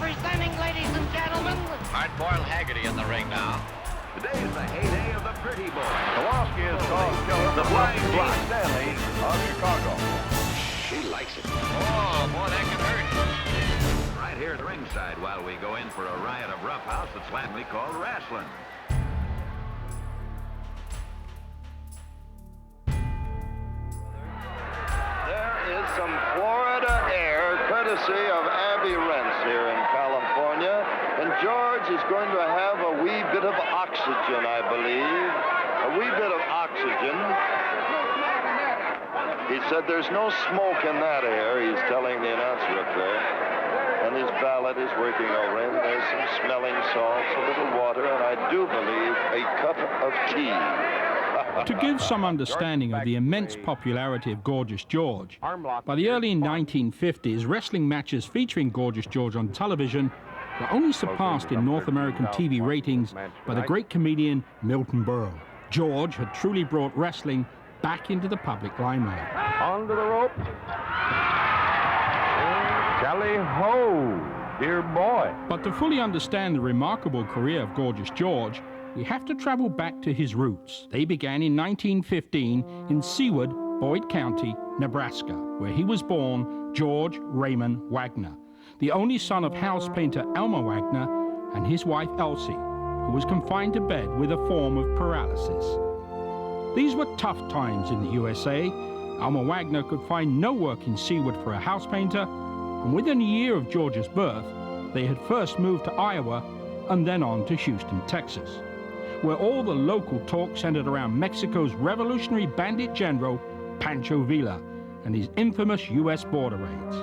Presenting, ladies and gentlemen, Hard-boiled Haggerty in the ring now. Today's the heyday of the pretty boy. Kowalski is called Killer, the Flying Gene Stanley of Chicago. She likes it. Oh, boy, that can hurt. Right here at ringside while we go in for a riot of roughhouse that's flatly called wrestling. There is some Florida air courtesy of Abby Rents here in California, and George is going to have a wee bit of oxygen, I believe. A wee bit of oxygen. He said there's no smoke in that air, he's telling the announcer up there. And his valet is working over him. There's some smelling salts, a little water, and I do believe a cup of tea. To give some understanding of the immense popularity of Gorgeous George, by the early 1950s, wrestling matches featuring Gorgeous George on television were only surpassed in North American TV ratings by the great comedian Milton Berle. George had truly brought wrestling back into the public limelight. Onto the rope. Tally ho, dear boy. But to fully understand the remarkable career of Gorgeous George, we have to travel back to his roots. They began in 1915 in Seward, Boyd County, Nebraska, where he was born George Raymond Wagner, the only son of house painter Elmer Wagner and his wife Elsie, who was confined to bed with a form of paralysis. These were tough times in the USA. Elmer Wagner could find no work in Seward for a house painter, and within a year of George's birth, they had first moved to Iowa and then on to Houston, Texas, where all the local talk centered around Mexico's revolutionary bandit general, Pancho Villa, and his infamous U.S. border raids,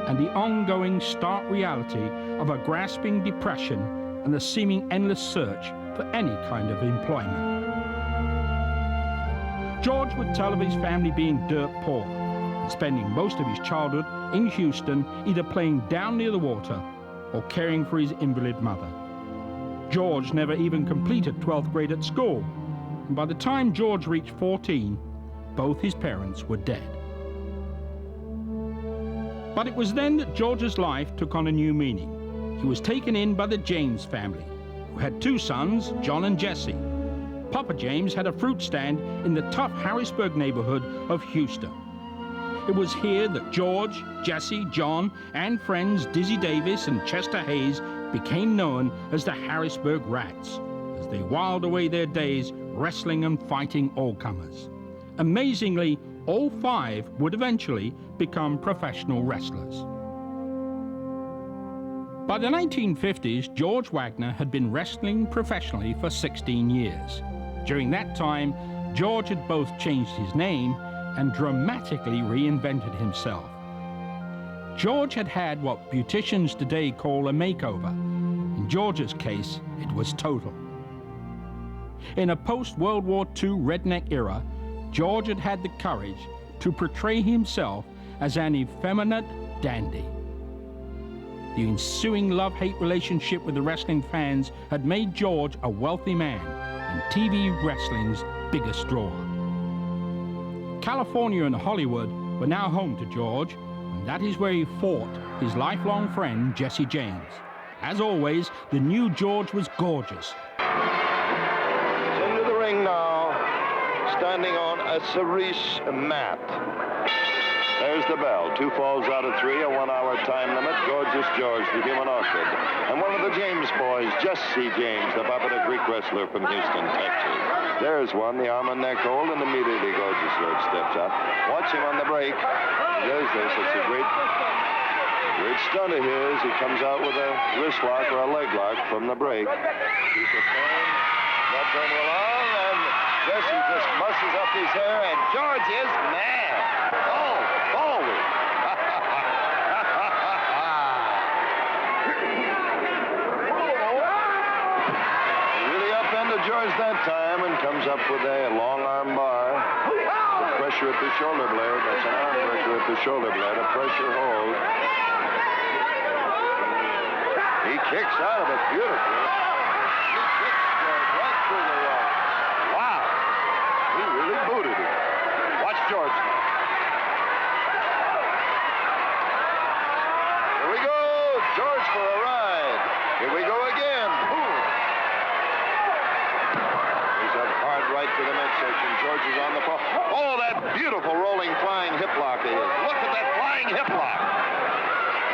and the ongoing stark reality of a grasping depression and the seeming endless search for any kind of employment. George would tell of his family being dirt poor, and spending most of his childhood in Houston either playing down near the water or caring for his invalid mother. George never even completed 12th grade at school, and by the time George reached 14, both his parents were dead. But it was then that George's life took on a new meaning. He was taken in by the James family, who had two sons, John and Jesse. Papa James had a fruit stand in the tough Harrisburg neighborhood of Houston. It was here that George, Jesse, John, and friends Dizzy Davis and Chester Hayes became known as the Harrisburg Rats, as they whiled away their days wrestling and fighting all-comers. Amazingly, all five would eventually become professional wrestlers. By the 1950s, George Wagner had been wrestling professionally for 16 years. During that time, George had both changed his name and dramatically reinvented himself. George had had what beauticians today call a makeover. In George's case, it was total. In a post-World War II redneck era, George had had the courage to portray himself as an effeminate dandy. The ensuing love-hate relationship with the wrestling fans had made George a wealthy man and TV wrestling's biggest draw. California and Hollywood were now home to George, and that is where he fought his lifelong friend Jesse James. As always, the new George was gorgeous. He's into the ring now, standing on a cerise mat. There's the bell. 2 falls out of 3, a 1-hour time limit. Gorgeous George, the human orchid. And one of the James boys, Jesse James, the popular Greek wrestler from Houston, Texas. There's one, the arm and neck hold, and immediately Gorgeous George steps up. Watch him on the break. There's this. It's a great stunt of his. He comes out with a wrist lock or a leg lock from the break. He's a fan. Not going along, and Jesse just muscles up his hair, and George is mad. Oh, forward. Really upended George that time and comes up with a long arm bar. The pressure at the shoulder blade. That's an arm pressure at the shoulder blade. A pressure hold. He kicks out of it beautifully. He kicks George right through the rope. Wow. He really booted him. Watch George. Here we go. George for a ride. Here we go again. Ooh. He's a hard right to the midsection. George is on the ball. Oh, that beautiful rolling flying hip lock of his. Look at that flying hip lock.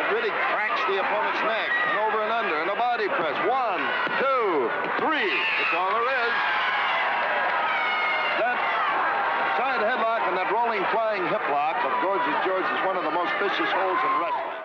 It really cracks the opponent's neck. And over and under and a body press. 1, 2, 3. That's all there is. That side headlock and that rolling flying hip lock of Gorgeous George is one of the most vicious holds in wrestling.